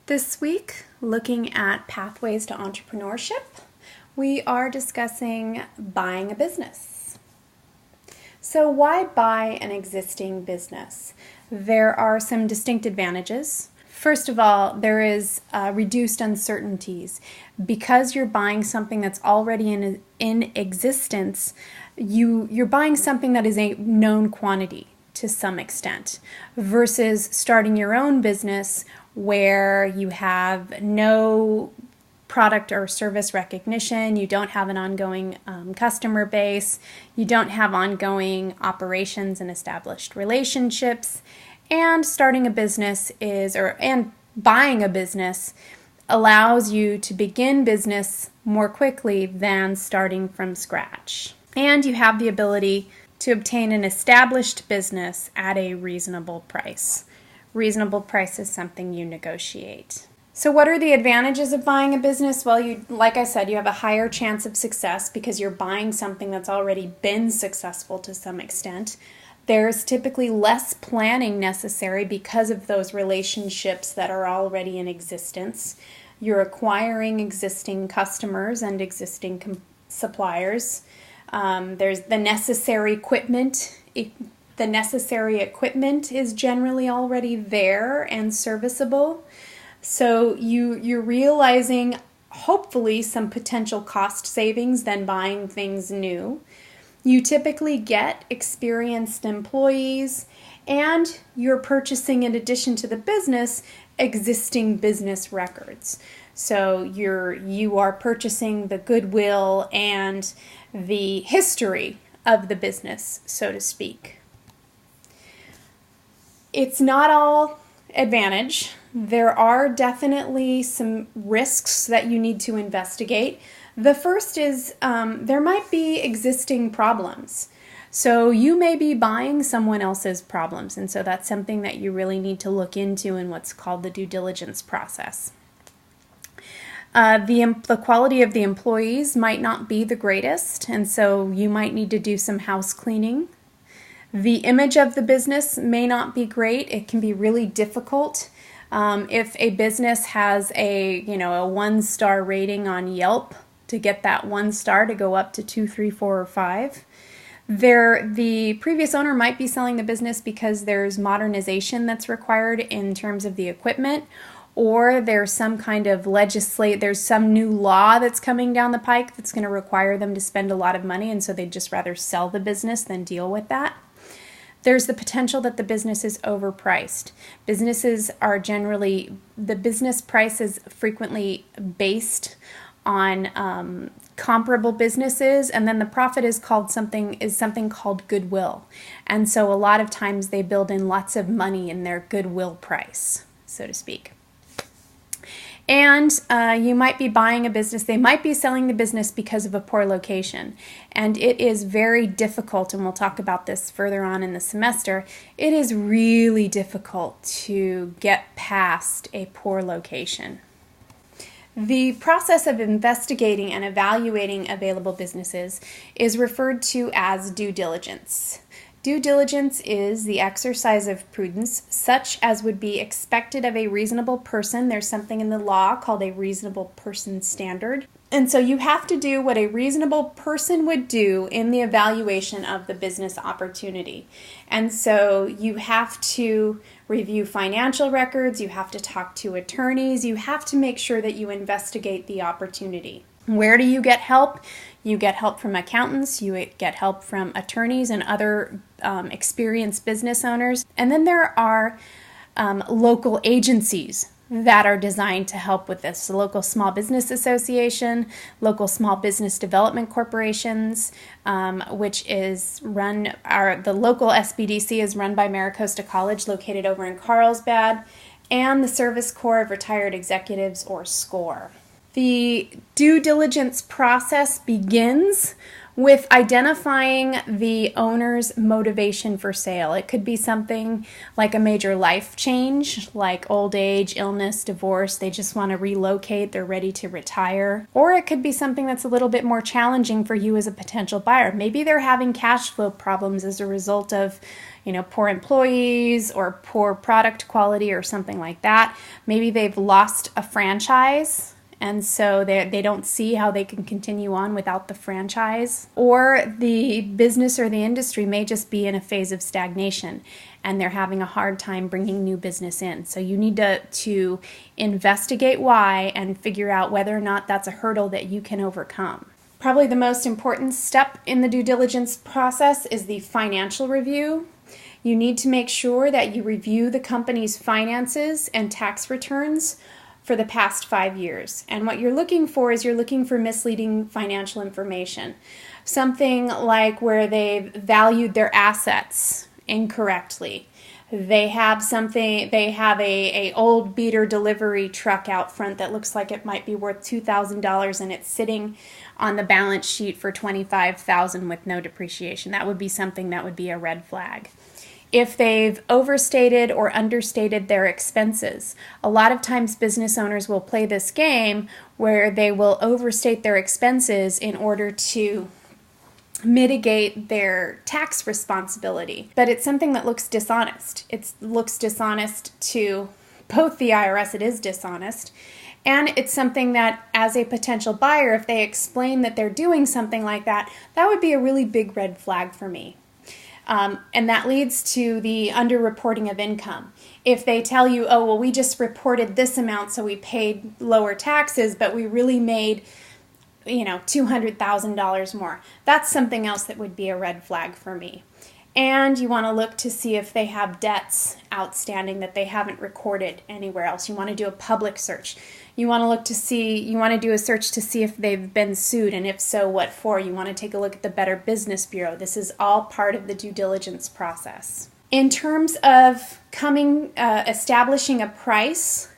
This week, looking at pathways to entrepreneurship, we are discussing buying a business. So why buy an existing business? There are some distinct advantages. First of all, there is reduced uncertainties. Because you're buying something that's already in existence, you're buying something that is a known quantity to some extent, versus starting your own business where you have no product or service recognition, you don't have an ongoing customer base, you don't have ongoing operations and established relationships, and starting a business and buying a business allows you to begin business more quickly than starting from scratch. And you have the ability to obtain an established business at a reasonable price. Reasonable price is something you negotiate. So what are the advantages of buying a business? Well, like I said, you have a higher chance of success because you're buying something that's already been successful to some extent. There's typically less planning necessary because of those relationships that are already in existence. You're acquiring existing customers and existing suppliers. There's the necessary equipment. The necessary equipment is generally already there and serviceable. So you're realizing, hopefully, some potential cost savings than buying things new. You typically get experienced employees, and you're purchasing, in addition to the business, existing business records. So you are purchasing the goodwill and the history of the business, so to speak. It's not all advantage. There are definitely some risks that you need to investigate. The first is there might be existing problems. So you may be buying someone else's problems, and so that's something that you really need to look into in what's called the due diligence process. The quality of the employees might not be the greatest, and so you might need to do some house cleaning. The image of the business may not be great. It can be really difficult. If a business has a 1-star rating on Yelp, to get that 1 star to go up to 2, 3, 4, or 5. The previous owner might be selling the business because there's modernization that's required in terms of the equipment, or there's some kind of there's some new law that's coming down the pike that's going to require them to spend a lot of money, and so they'd just rather sell the business than deal with that. There's the potential that the business is overpriced. The business price is frequently based on comparable businesses, and then the profit is something called goodwill. And so a lot of times they build in lots of money in their goodwill price, so to speak. And you might be buying a business, they might be selling the business because of a poor location. And it is very difficult, and we'll talk about this further on in the semester, it is really difficult to get past a poor location. The process of investigating and evaluating available businesses is referred to as due diligence. Due diligence is the exercise of prudence, such as would be expected of a reasonable person. There's something in the law called a reasonable person standard. And so you have to do what a reasonable person would do in the evaluation of the business opportunity. And so you have to review financial records, you have to talk to attorneys, you have to make sure that you investigate the opportunity. Where do you get help? You get help from accountants, you get help from attorneys and other experienced business owners. And then there are local agencies that are designed to help with this. The local small business association, local small business development corporations, which is the local SBDC is run by Maricosta College, located over in Carlsbad, and the Service Corps of Retired Executives, or SCORE. The due diligence process begins with identifying the owner's motivation for sale. It could be something like a major life change, like old age, illness, divorce. They just want to relocate. They're ready to retire. Or it could be something that's a little bit more challenging for you as a potential buyer. Maybe they're having cash flow problems as a result of poor employees or poor product quality or something like that. Maybe they've lost a franchise, and so they don't see how they can continue on without the franchise. Or the business or the industry may just be in a phase of stagnation, and they're having a hard time bringing new business in. So you need to investigate why and figure out whether or not that's a hurdle that you can overcome. Probably the most important step in the due diligence process is the financial review. You need to make sure that you review the company's finances and tax returns for the past 5 years. And what you're looking for is you're looking for misleading financial information. Something like where they've valued their assets incorrectly. They have a old beater delivery truck out front that looks like it might be worth $2,000 and it's sitting on the balance sheet for $25,000 with no depreciation. That would be something that would be a red flag. If they've overstated or understated their expenses. A lot of times business owners will play this game where they will overstate their expenses in order to mitigate their tax responsibility. But it's something that looks dishonest. It looks dishonest to both the IRS, it is dishonest, and it's something that as a potential buyer, if they explain that they're doing something like that, that would be a really big red flag for me. And that leads to the underreporting of income. If they tell you, oh, well, we just reported this amount, so we paid lower taxes, but we really made, $200,000 more. That's something else that would be a red flag for me. And you want to look to see if they have debts outstanding that they haven't recorded anywhere else. You want to do a public search. You want to do a search to see if they've been sued, and if so, what for. You want to take a look at the Better Business Bureau. This is all part of the due diligence process. In terms of establishing a price,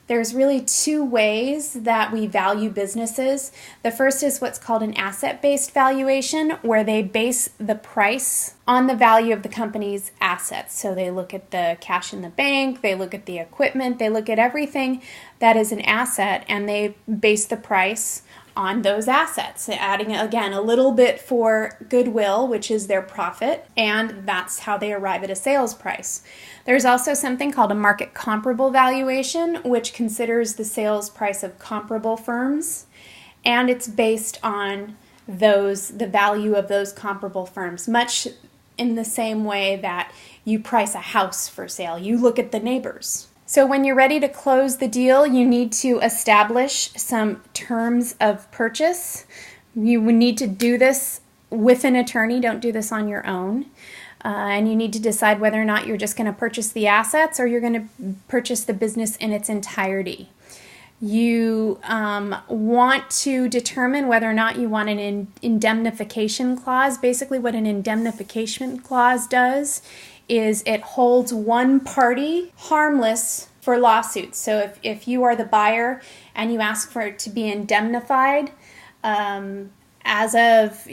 there's really two ways that we value businesses. The first is what's called an asset-based valuation, where they base the price on the value of the company's assets. So they look at the cash in the bank, they look at the equipment, they look at everything that is an asset, and they base the price on those assets, adding, again, a little bit for goodwill, which is their profit, and that's how they arrive at a sales price. There's also something called a market comparable valuation, which considers the sales price of comparable firms, and it's based on the value of those comparable firms, much in the same way that you price a house for sale. You look at the neighbors. So when you're ready to close the deal, you need to establish some terms of purchase. You would need to do this with an attorney. Don't do this on your own. And you need to decide whether or not you're just going to purchase the assets or you're going to purchase the business in its entirety. You want to determine whether or not you want an indemnification clause. Basically, what an indemnification clause does is it holds one party harmless for lawsuits. So if you are the buyer and you ask for it to be indemnified,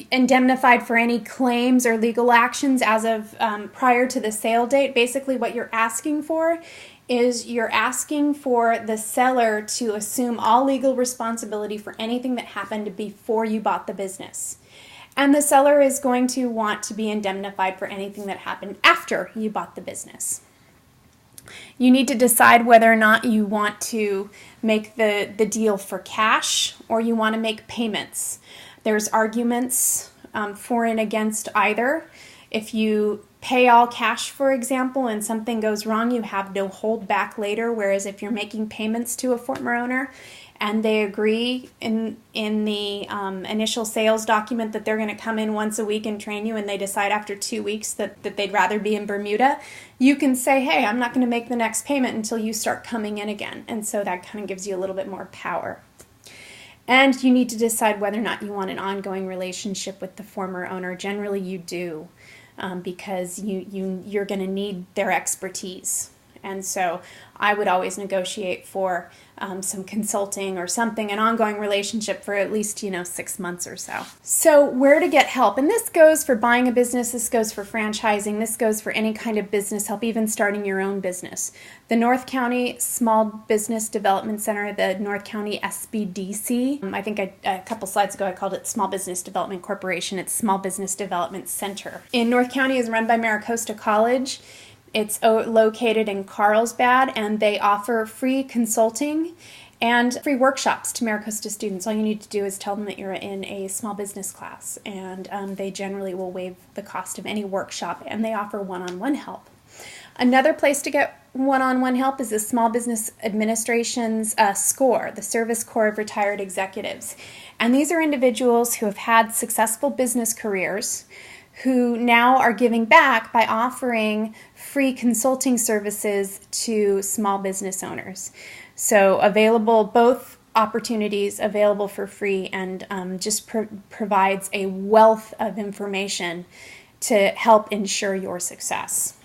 indemnified for any claims or legal actions as of prior to the sale date, basically what you're asking for is you're asking for the seller to assume all legal responsibility for anything that happened before you bought the business. And the seller is going to want to be indemnified for anything that happened after you bought the business. You need to decide whether or not you want to make the deal for cash or you want to make payments. There's arguments for and against either. If you pay all cash, for example, and something goes wrong, you have no hold back later, whereas if you're making payments to a former owner, and they agree in the initial sales document that they're going to come in once a week and train you, and they decide after 2 weeks that they'd rather be in Bermuda, you can say, hey, I'm not going to make the next payment until you start coming in again. And so that kind of gives you a little bit more power. And you need to decide whether or not you want an ongoing relationship with the former owner. Generally, you do, because you're going to need their expertise. And so I would always negotiate for some consulting or something, an ongoing relationship for at least, 6 months or so. So where to get help? And this goes for buying a business, this goes for franchising, this goes for any kind of business help, even starting your own business. The North County Small Business Development Center, the North County SBDC, I think a couple slides ago I called it Small Business Development Corporation. It's Small Business Development Center. In North County is run by MiraCosta College. It's located in Carlsbad, and they offer free consulting and free workshops to MiraCosta students. All you need to do is tell them that you're in a small business class, and they generally will waive the cost of any workshop, and they offer one-on-one help. Another place to get one-on-one help is the Small Business Administration's SCORE, the Service Corps of Retired Executives. And these are individuals who have had successful business careers, who now are giving back by offering free consulting services to small business owners. So both opportunities available for free, and just provides a wealth of information to help ensure your success.